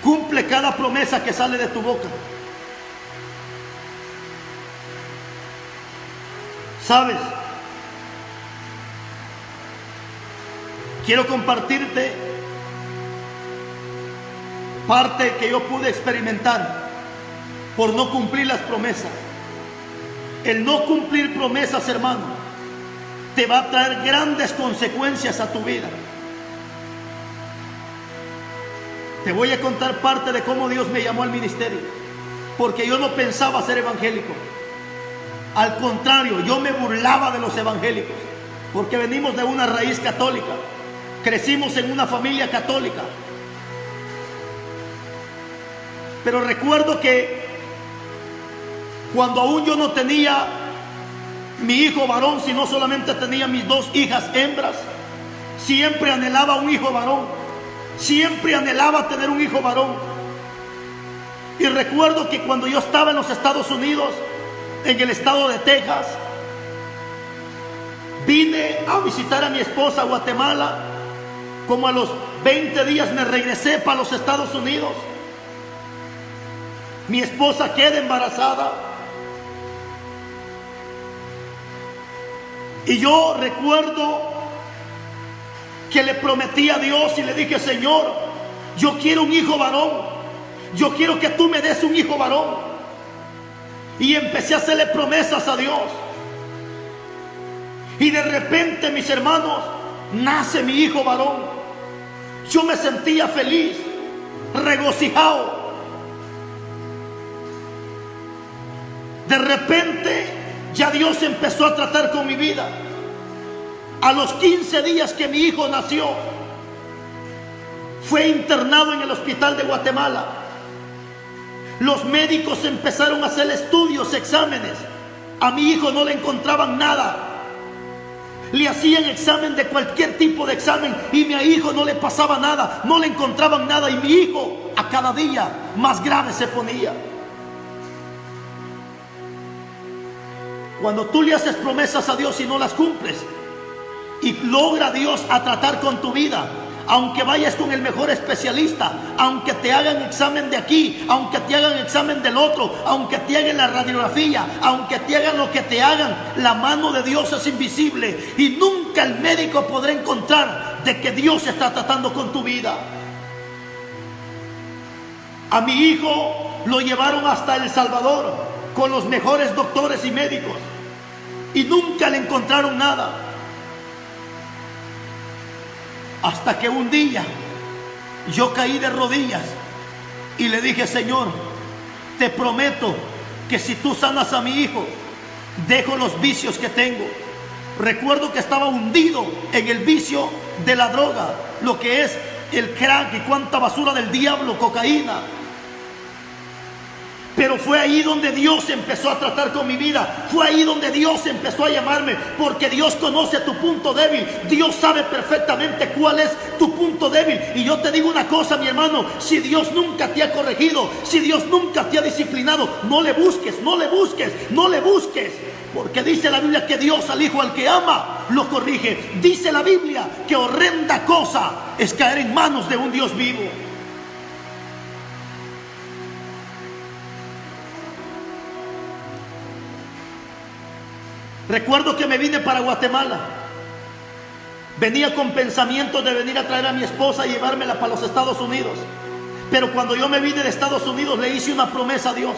Cumple cada promesa que sale de tu boca. ¿Sabes? Quiero compartirte parte que yo pude experimentar por no cumplir las promesas. El no cumplir promesas, hermano, te va a traer grandes consecuencias a tu vida. Te voy a contar parte de cómo Dios me llamó al ministerio, porque yo no pensaba ser evangélico. Al contrario, yo me burlaba de los evangélicos, porque venimos de una raíz católica, crecimos en una familia católica. Pero recuerdo que cuando aún yo no tenía mi hijo varón, sino solamente tenía mis 2 hijas hembras, siempre anhelaba un hijo varón, siempre anhelaba tener un hijo varón. Y recuerdo que cuando yo estaba en los Estados Unidos, en el estado de Texas, vine a visitar a mi esposa a Guatemala. Como a los 20 días me regresé para los Estados Unidos. Mi esposa queda embarazada. Y yo recuerdo que le prometí a Dios y le dije: Señor, yo quiero un hijo varón. Yo quiero que tú me des un hijo varón. Y empecé a hacerle promesas a Dios. Y de repente, mis hermanos, nace mi hijo varón. Yo me sentía feliz, regocijado. De repente ya Dios empezó a tratar con mi vida. A los 15 días que mi hijo nació, fue internado en el hospital de Guatemala. Los médicos empezaron a hacer estudios, exámenes. A mi hijo no le encontraban nada. Le hacían examen de cualquier tipo de examen y a mi hijo no le pasaba nada, no le encontraban nada. Y mi hijo a cada día más grave se ponía. Cuando tú le haces promesas a Dios y no las cumples, y logra Dios a tratar con tu vida, aunque vayas con el mejor especialista, aunque te hagan examen de aquí, aunque te hagan examen del otro, aunque te hagan la radiografía, aunque te hagan lo que te hagan, la mano de Dios es invisible y nunca el médico podrá encontrar de que Dios está tratando con tu vida. A mi hijo lo llevaron hasta El Salvador con los mejores doctores y médicos y nunca le encontraron nada. Hasta que un día yo caí de rodillas y le dije: Señor, te prometo que si tú sanas a mi hijo, dejo los vicios que tengo. Recuerdo que estaba hundido en el vicio de la droga, lo que es el crack y cuánta basura del diablo, cocaína. Pero fue ahí donde Dios empezó a tratar con mi vida. Fue ahí donde Dios empezó a llamarme, porque Dios conoce tu punto débil. Dios sabe perfectamente cuál es tu punto débil. Y yo te digo una cosa, mi hermano: si Dios nunca te ha corregido, si Dios nunca te ha disciplinado, no le busques, no le busques, no le busques. Porque dice la Biblia que Dios al hijo al que ama lo corrige. Dice la Biblia que horrenda cosa es caer en manos de un Dios vivo. Recuerdo que me vine para Guatemala. Venía con pensamientos de venir a traer a mi esposa y llevármela para los Estados Unidos. Pero cuando yo me vine de Estados Unidos, le hice una promesa a Dios.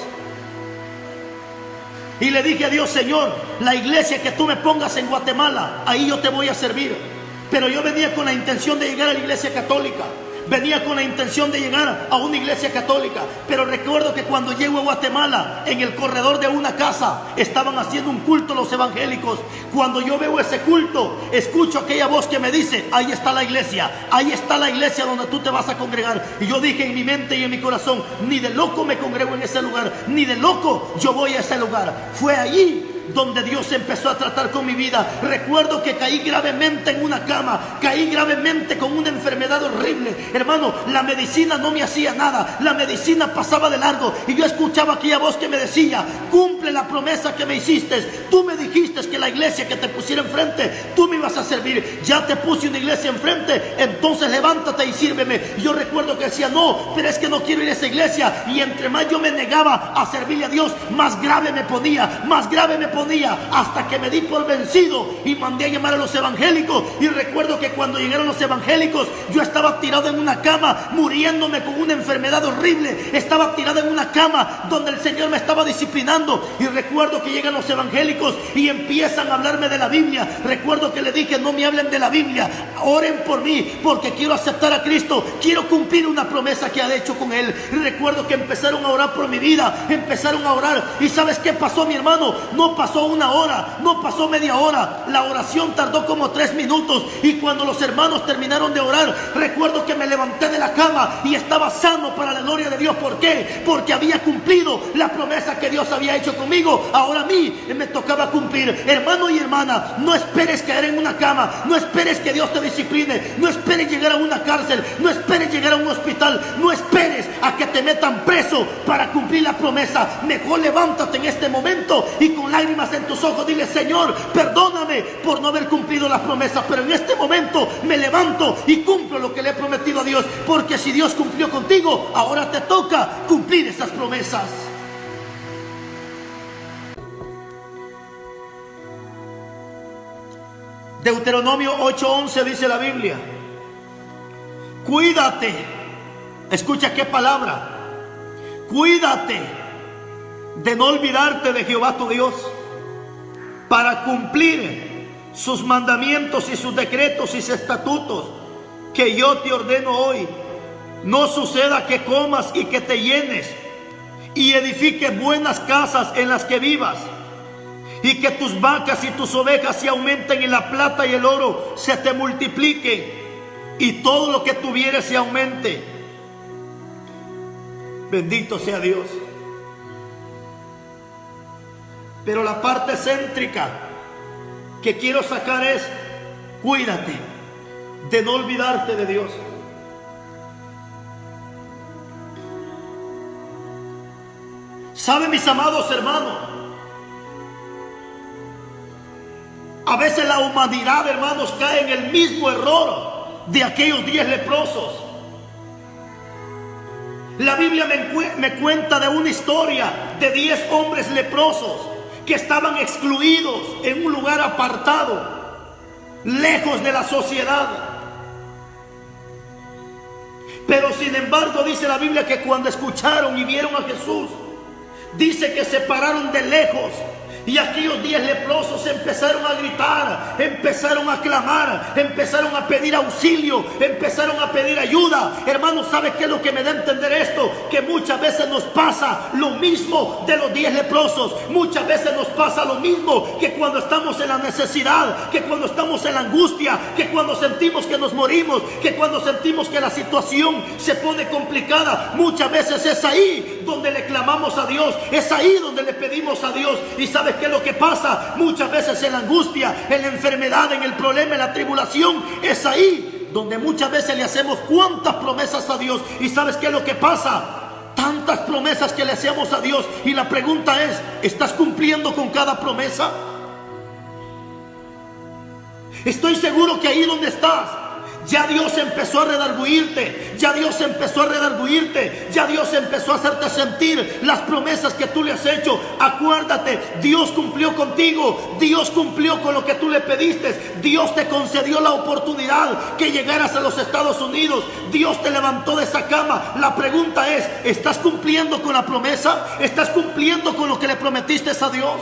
Y le dije a Dios: Señor, la iglesia que tú me pongas en Guatemala, ahí yo te voy a servir. Pero yo venía con la intención de llegar a la iglesia católica. Venía con la intención de llegar a una iglesia católica. Pero recuerdo que cuando llego a Guatemala, en el corredor de una casa, estaban haciendo un culto los evangélicos. Cuando yo veo ese culto, escucho aquella voz que me dice: ahí está la iglesia donde tú te vas a congregar. Y yo dije en mi mente y en mi corazón: ni de loco me congrego en ese lugar, ni de loco yo voy a ese lugar. Fue allí donde Dios empezó a tratar con mi vida. Recuerdo que caí gravemente en una cama, caí gravemente con una enfermedad horrible. Hermano, la medicina no me hacía nada, la medicina pasaba de largo y yo escuchaba aquella voz que me decía: cumple la promesa que me hiciste. Tú me dijiste que la iglesia que te pusiera enfrente, tú me ibas a servir. Ya te puse una iglesia enfrente, entonces levántate y sírveme. Y yo recuerdo que decía: no, pero es que no quiero ir a esa iglesia. Y entre más yo me negaba a servirle a Dios, más grave me ponía, más grave me ponía, hasta que me di por vencido y mandé a llamar a los evangélicos. Y recuerdo que cuando llegaron los evangélicos, yo estaba tirado en una cama, muriéndome con una enfermedad horrible. Estaba tirado en una cama donde el Señor me estaba disciplinando. Y recuerdo que llegan los evangélicos y empiezan a hablarme de la Biblia. Recuerdo que le dije: no me hablen de la Biblia, oren por mí, porque quiero aceptar a Cristo, quiero cumplir una promesa que ha hecho con Él. Y recuerdo que empezaron a orar por mi vida, empezaron a orar. ¿Y sabes qué pasó, mi hermano? No pasó una hora, no pasó media hora, la oración tardó como 3 minutos. Y cuando los hermanos terminaron de orar, recuerdo que me levanté de la cama y estaba sano para la gloria de Dios. ¿Por qué? Porque había cumplido la promesa que Dios había hecho conmigo. Ahora a mí me tocaba cumplir. Hermano y hermana, no esperes caer en una cama, no esperes que Dios te discipline, no esperes llegar a una cárcel, no esperes llegar a un hospital, no esperes a que te metan preso para cumplir la promesa. Mejor levántate en este momento y con lágrimas en tus ojos dile: Señor, perdóname por no haber cumplido las promesas, pero en este momento me levanto y cumplo lo que le he prometido a Dios, porque si Dios cumplió contigo, ahora te toca cumplir esas promesas. Deuteronomio 8:11 dice la Biblia: cuídate, escucha qué palabra, cuídate de no olvidarte de Jehová tu Dios, para cumplir sus mandamientos y sus decretos y sus estatutos que yo te ordeno hoy. No suceda que comas y que te llenes y edifiques buenas casas en las que vivas, y que tus vacas y tus ovejas se aumenten, y la plata y el oro se te multipliquen, y todo lo que tuvieres se aumente. Bendito sea Dios. Pero la parte céntrica que quiero sacar es: cuídate de no olvidarte de Dios. ¿Saben, mis amados hermanos? A veces la humanidad, hermanos, cae en el mismo error de aquellos 10 leprosos. La Biblia me cuenta de una historia de 10 hombres leprosos que estaban excluidos en un lugar apartado, lejos de la sociedad. Pero sin embargo dice la Biblia que cuando escucharon y vieron a Jesús, dice que se pararon de lejos. Y aquellos 10 leprosos empezaron a gritar, empezaron a clamar, empezaron a pedir auxilio, empezaron a pedir ayuda. Hermanos, ¿sabe qué es lo que me da a entender esto? Que muchas veces nos pasa lo mismo de los 10 leprosos. Muchas veces nos pasa lo mismo, que cuando estamos en la necesidad, que cuando estamos en la angustia, que cuando sentimos que nos morimos, que cuando sentimos que la situación se pone complicada. Muchas veces es ahí donde le clamamos a Dios, es ahí donde le pedimos a Dios. Y ¿sabes qué es lo que pasa? Muchas veces en la angustia, en la enfermedad, en el problema, en la tribulación, es ahí donde muchas veces le hacemos cuantas promesas a Dios. ¿Y sabes qué es lo que pasa? Tantas promesas que le hacemos a Dios, y la pregunta es: ¿estás cumpliendo con cada promesa? Estoy seguro que ahí donde estás, ya Dios empezó a redarguirte, ya Dios empezó a redarguirte, ya Dios empezó a hacerte sentir las promesas que tú le has hecho. Acuérdate, Dios cumplió contigo, Dios cumplió con lo que tú le pediste, Dios te concedió la oportunidad que llegaras a los Estados Unidos, Dios te levantó de esa cama. La pregunta es: ¿estás cumpliendo con la promesa? ¿Estás cumpliendo con lo que le prometiste a Dios?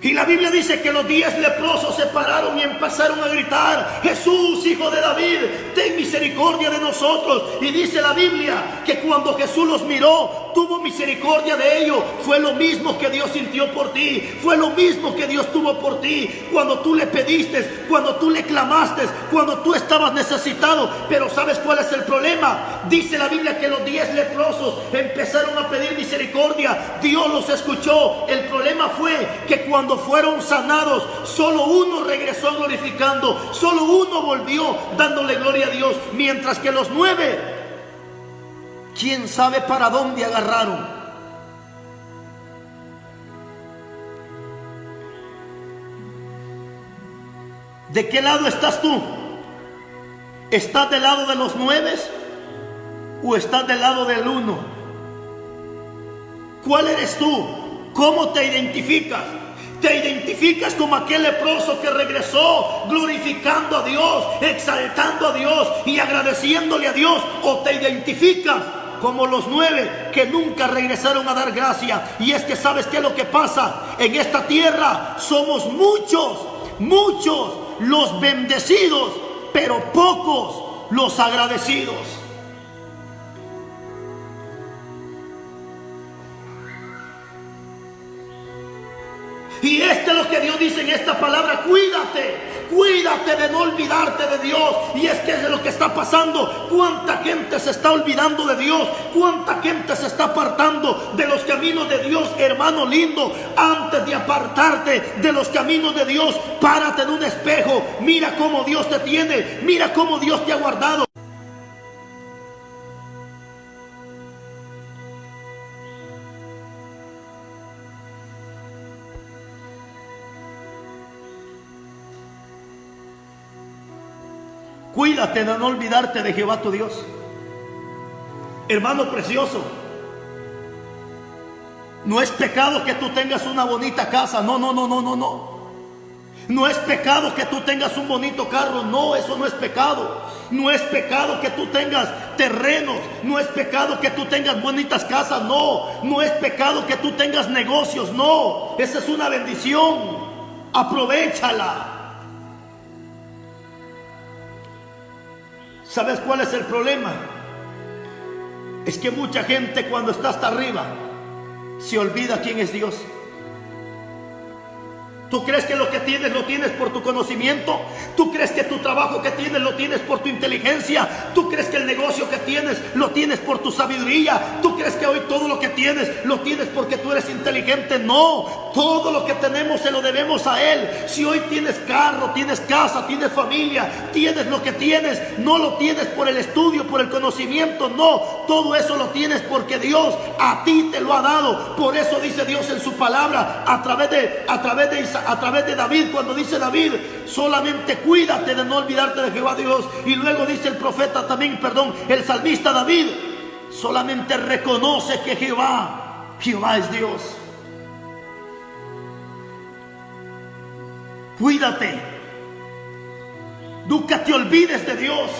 Y la Biblia dice que los 10 leprosos se pararon y empezaron a gritar: Jesús, hijo de David, ten misericordia de nosotros. Y dice la Biblia que cuando Jesús los miró, tuvo misericordia de ellos. Fue lo mismo que Dios sintió por ti. Fue lo mismo que Dios tuvo por ti. Cuando tú le pediste, cuando tú le clamaste, cuando tú estabas necesitado. Pero ¿sabes cuál es el problema? Dice la Biblia que los 10 leprosos empezaron a pedir misericordia. Dios los escuchó. El problema fue que cuando fueron sanados, solo uno regresó glorificando. Solo uno volvió dándole gloria a Dios. Mientras que los 9, quién sabe para dónde agarraron. ¿De qué lado estás tú? ¿Estás del lado de los 9 o estás del lado del 1? ¿Cuál eres tú? ¿Cómo te identificas? ¿Te identificas como aquel leproso que regresó glorificando a Dios, exaltando a Dios y agradeciéndole a Dios? ¿O te identificas como los 9 que nunca regresaron a dar gracia? Y es que ¿sabes qué es lo que pasa? En esta tierra somos muchos los bendecidos, pero pocos los agradecidos. Y esto es lo que Dios dice en esta palabra: cuídate de no olvidarte de Dios. Y es que es lo que está pasando. Cuánta gente se está olvidando de Dios, cuánta gente se está apartando de los caminos de Dios. Hermano lindo, antes de apartarte de los caminos de Dios, párate en un espejo, mira cómo Dios te tiene, mira cómo Dios te ha guardado. Cuídate de no olvidarte de Jehová tu Dios. Hermano precioso, no es pecado que tú tengas una bonita casa. No. No es pecado que tú tengas un bonito carro. No, eso no es pecado. No es pecado que tú tengas terrenos. No es pecado que tú tengas bonitas casas. No es pecado que tú tengas negocios. No, esa es una bendición. Aprovéchala. ¿Sabes cuál es el problema? Es que mucha gente cuando está hasta arriba se olvida quién es Dios. ¿Tú crees que lo que tienes lo tienes por tu conocimiento? ¿Tú crees que tu trabajo que tienes lo tienes por tu inteligencia? ¿Tú crees que el negocio que tienes lo tienes por tu sabiduría? ¿Tú crees que hoy todo lo que tienes lo tienes porque tú eres inteligente? No, todo lo que tenemos se lo debemos a Él. Si hoy tienes carro, tienes casa, tienes familia, tienes lo que tienes, no lo tienes por el estudio, por el conocimiento. No, todo eso lo tienes porque Dios a ti te lo ha dado. Por eso dice Dios en su palabra a través de David, cuando dice David: solamente cuídate de no olvidarte de Jehová Dios. Y luego dice el profeta también, el salmista David: solamente reconoce que Jehová es Dios. Cuídate, nunca te olvides de Dios.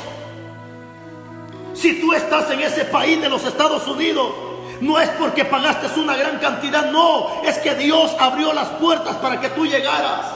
Si tú estás en ese país de los Estados Unidos, no es porque pagaste una gran cantidad, no, es que Dios abrió las puertas para que tú llegaras.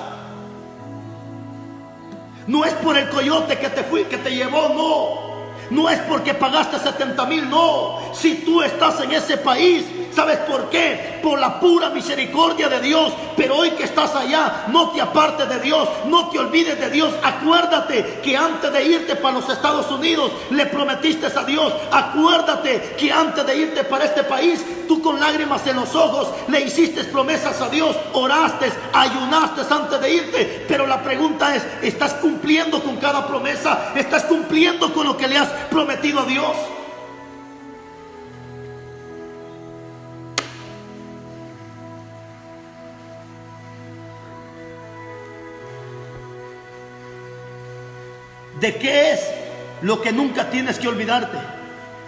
No es por el coyote que te llevó, no. No es porque pagaste 70,000, no. Si tú estás en ese país, ¿sabes por qué? Por la pura misericordia de Dios. Pero hoy que estás allá, no te apartes de Dios, no te olvides de Dios. Acuérdate que antes de irte para los Estados Unidos, le prometiste a Dios. Acuérdate que antes de irte para este país, tú con lágrimas en los ojos le hiciste promesas a Dios, oraste, ayunaste antes de irte. Pero la pregunta es: ¿estás cumpliendo con cada promesa? ¿Estás cumpliendo con lo que le has prometido a Dios? ¿De qué es lo que nunca tienes que olvidarte?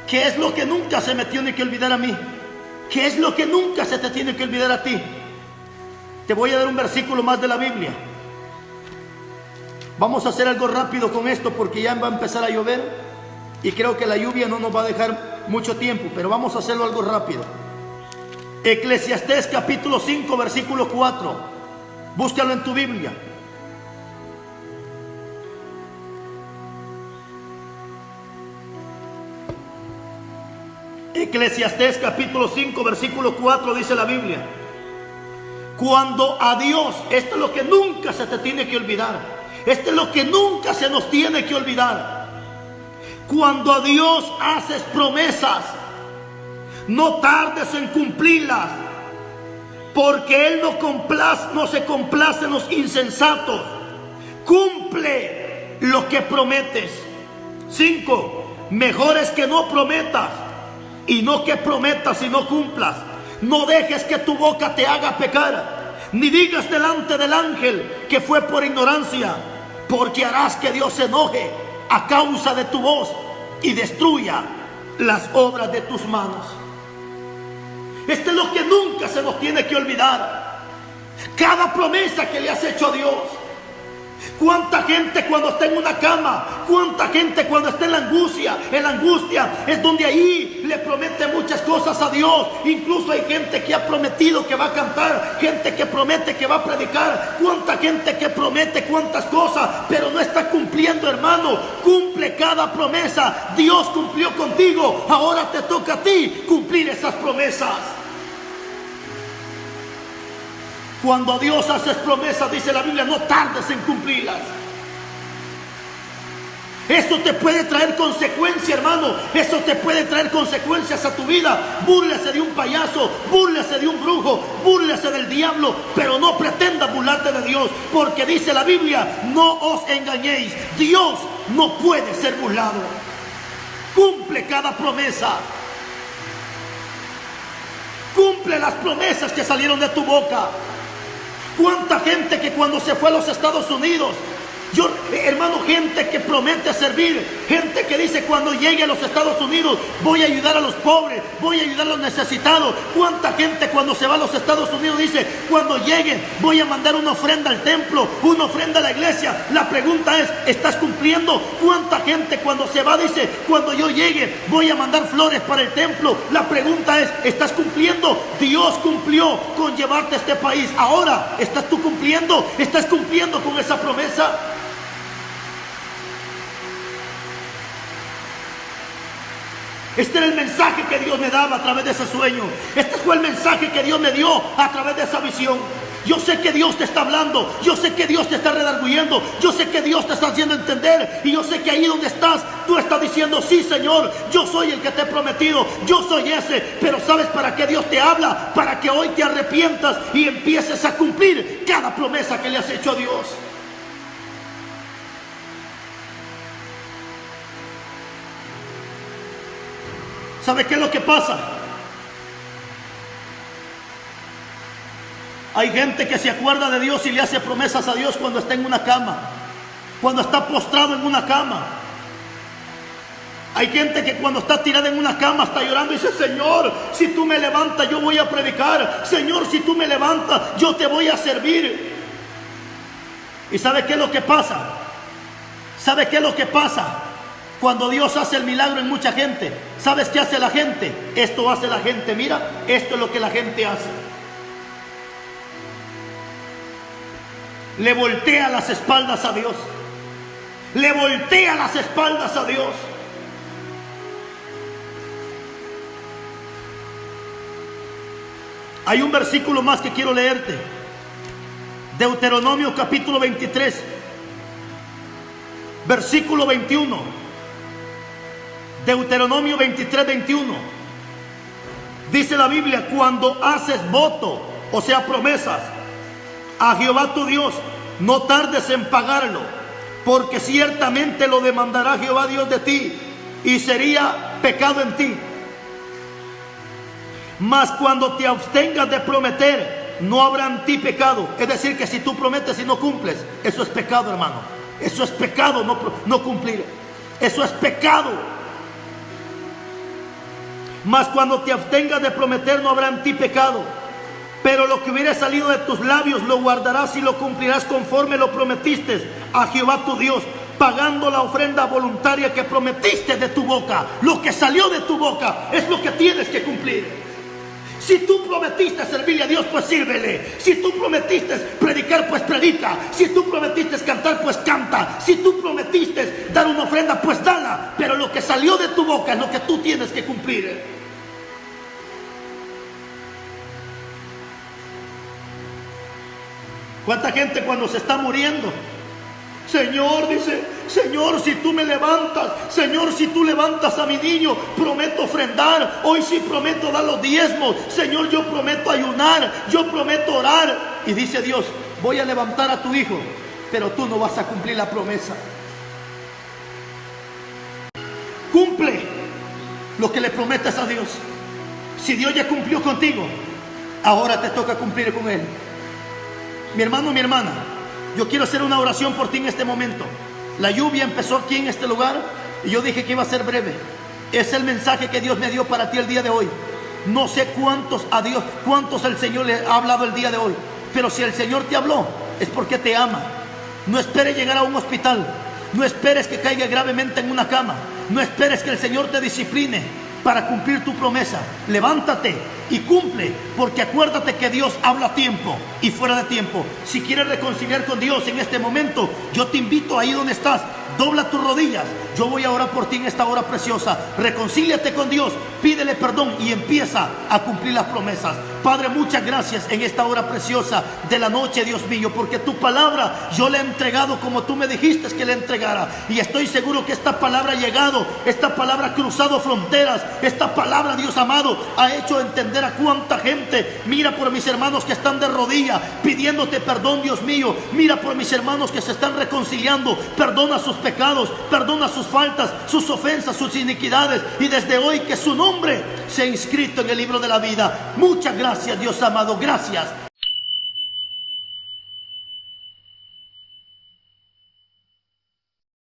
¿Qué es lo que nunca se me tiene que olvidar a mí? ¿Qué es lo que nunca se te tiene que olvidar a ti? Te voy a dar un versículo más de la Biblia. Vamos a hacer algo rápido con esto porque ya va a empezar a llover y creo que la lluvia no nos va a dejar mucho tiempo, pero vamos a hacerlo algo rápido. Eclesiastés capítulo 5 versículo 4. Búscalo en tu Biblia. Eclesiastés capítulo 5 versículo 4 dice la Biblia: cuando a Dios, esto es lo que nunca se te tiene que olvidar, esto es lo que nunca se nos tiene que olvidar. Cuando a Dios haces promesas, no tardes en cumplirlas, porque Él no se complace en los insensatos. Cumple lo que prometes. 5. Mejor es que no prometas y no que prometas y no cumplas. No dejes que tu boca te haga pecar, ni digas delante del ángel que fue por ignorancia, porque harás que Dios se enoje a causa de tu voz y destruya las obras de tus manos. Esto es lo que nunca se nos tiene que olvidar. Cada promesa que le has hecho a Dios. Cuánta gente cuando está en una cama, cuánta gente cuando está en la angustia es donde ahí le promete muchas cosas a Dios. Incluso hay gente que ha prometido que va a cantar, gente que promete que va a predicar, cuánta gente que promete cuántas cosas, pero no está cumpliendo, hermano. Cumple cada promesa. Dios cumplió contigo, ahora te toca a ti cumplir esas promesas. Cuando a Dios haces promesas, dice la Biblia, no tardes en cumplirlas. Eso te puede traer consecuencias, hermano. Eso te puede traer consecuencias a tu vida. Búrlese de un payaso, búrlese de un brujo, búrlese del diablo, pero no pretenda burlarte de Dios, porque dice la Biblia, no os engañéis. Dios no puede ser burlado. Cumple cada promesa. Cumple las promesas que salieron de tu boca. Cuánta gente que cuando se fue a los Estados Unidos, hermano, gente que promete servir, gente que dice cuando llegue a los Estados Unidos voy a ayudar a los pobres, voy a ayudar a los necesitados. Cuánta gente cuando se va a los Estados Unidos dice cuando lleguen voy a mandar una ofrenda al templo, una ofrenda a la iglesia. La pregunta es, ¿estás cumpliendo? Cuánta gente cuando se va dice cuando yo llegue voy a mandar flores para el templo. La pregunta es, ¿estás cumpliendo? Dios cumplió con llevarte a este país. Ahora, ¿estás tú cumpliendo? ¿Estás cumpliendo con esa promesa? Este era el mensaje que Dios me daba a través de ese sueño. Este fue el mensaje que Dios me dio a través de esa visión. Yo sé que Dios te está hablando. Yo sé que Dios te está redarguyendo. Yo sé que Dios te está haciendo entender. Y yo sé que ahí donde estás, tú estás diciendo, sí, Señor, yo soy el que te he prometido. Yo soy ese. Pero ¿sabes para qué Dios te habla? Para que hoy te arrepientas y empieces a cumplir cada promesa que le has hecho a Dios. ¿Sabe qué es lo que pasa? Hay gente que se acuerda de Dios y le hace promesas a Dios cuando está en una cama, cuando está postrado en una cama. Hay gente que cuando está tirada en una cama está llorando y dice, Señor, si tú me levantas yo voy a predicar. Señor, si tú me levantas yo te voy a servir. ¿Y sabe qué es lo que pasa? ¿Sabe qué es lo que pasa? Cuando Dios hace el milagro en mucha gente, ¿sabes qué hace la gente? Esto hace la gente, mira, esto es lo que la gente hace. Le voltea las espaldas a Dios. Le voltea las espaldas a Dios. Hay un versículo más que quiero leerte. Deuteronomio capítulo 23, versículo 21. Deuteronomio 23, 21. Dice la Biblia, cuando haces voto, o sea promesas, a Jehová tu Dios, no tardes en pagarlo, porque ciertamente lo demandará Jehová Dios de ti, y sería pecado en ti. Mas cuando te abstengas de prometer, no habrá en ti pecado. Es decir, que si tú prometes y no cumples, eso es pecado, hermano. Eso es pecado, no cumplir. Eso es pecado. Mas cuando te abstengas de prometer, no habrá en ti pecado. Pero lo que hubiera salido de tus labios lo guardarás y lo cumplirás conforme lo prometiste a Jehová tu Dios, pagando la ofrenda voluntaria que prometiste de tu boca. Lo que salió de tu boca es lo que tienes que cumplir. Si tú prometiste servirle a Dios, pues sírvele. Si tú prometiste predicar, pues predica. Si tú prometiste cantar, pues canta. Si tú prometiste dar una ofrenda, pues dala. Pero lo que salió de tu boca es lo que tú tienes que cumplir. ¿Cuánta gente cuando se está muriendo? Señor, dice, Señor, si tú me levantas, Señor, si tú levantas a mi niño, prometo ofrendar, hoy sí prometo dar los diezmos, Señor, yo prometo ayunar, yo prometo orar. Y dice Dios, voy a levantar a tu hijo, pero tú no vas a cumplir la promesa. Cumple lo que le prometas a Dios. Si Dios ya cumplió contigo, ahora te toca cumplir con Él. Mi hermano, mi hermana, yo quiero hacer una oración por ti en este momento. La lluvia empezó aquí en este lugar y yo dije que iba a ser breve. Es el mensaje que Dios me dio para ti el día de hoy. No sé cuántos el Señor le ha hablado el día de hoy, pero si el Señor te habló, es porque te ama. No esperes llegar a un hospital, no esperes que caiga gravemente en una cama, no esperes que el Señor te discipline para cumplir tu promesa. Levántate y cumple, porque acuérdate que Dios habla a tiempo y fuera de tiempo. Si quieres reconciliar con Dios en este momento, yo te invito ahí donde estás, dobla tus rodillas. Yo voy a orar por ti en esta hora preciosa. Reconcíliate con Dios, pídele perdón y empieza a cumplir las promesas. Padre, muchas gracias en esta hora preciosa de la noche, Dios mío, porque tu palabra yo la he entregado como tú me dijiste que la entregara. Y estoy seguro que esta palabra ha llegado, esta palabra ha cruzado fronteras, esta palabra, Dios amado, ha hecho entender a cuánta gente. Mira por mis hermanos que están de rodillas pidiéndote perdón, Dios mío. Mira por mis hermanos que se están reconciliando. Perdona sus pecados, perdona sus faltas, sus ofensas, sus iniquidades, y desde hoy que su nombre sea inscrito en el libro de la vida. Muchas gracias, Dios amado, gracias